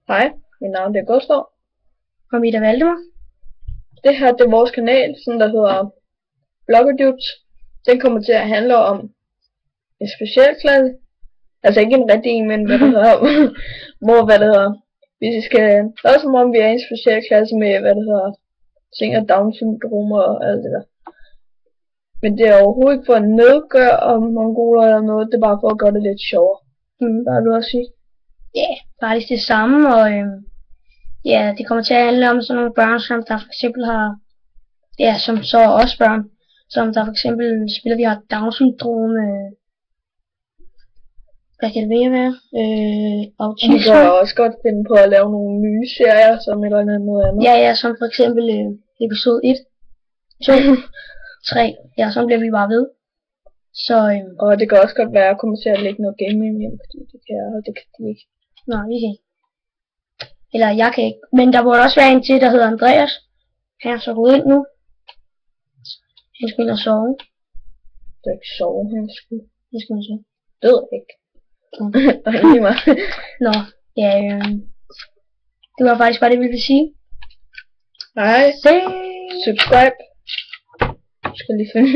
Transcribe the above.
Hej, mit navn er Gustav. Og mit er Valdemar. Det her det er vores kanal, som der hedder Bloggedudes. Den kommer til at handle om en specialklasse. Altså ikke en rigtig en, men hvad det hedder, hvad det hedder. Vi skal lade som om vi er en specialklasse med, hvad det hedder, ting af Down-syndrom og alt det der. Men det er overhovedet ikke for at nedgøre om mongoler eller noget, det er bare for at gøre det lidt sjovere. Hvad har du at sige? Ja, faktisk det samme, og ja, det kommer til at handle om sådan nogle børn, som der for eksempel har, ja, som så er også børn, som der for eksempel spiller, vi har Down-syndrom, hvad kan det mere være? Autisme. Vi kan også godt finde på at lave nogle nye serier, som et eller andet. Ja, som for eksempel episode 1, 2, 3, ja, så bliver vi bare ved. Så, og det kan også godt være, at jeg kommer til at lægge noget gaming ind, fordi det kan jeg, og det kan de ikke. Nej, vi kan ikke. Eller jeg kan ikke. Men der burde også være en til, der hedder Andreas. Han er så gået ind nu. Han skal ind og sove. Det er ikke sove, han skulle. Det skal han så. Det ved jeg ikke. Og lige mig. Nå, ja, det var faktisk bare det, vi ville sige. Nej. Subscribe. Jeg skal lige finde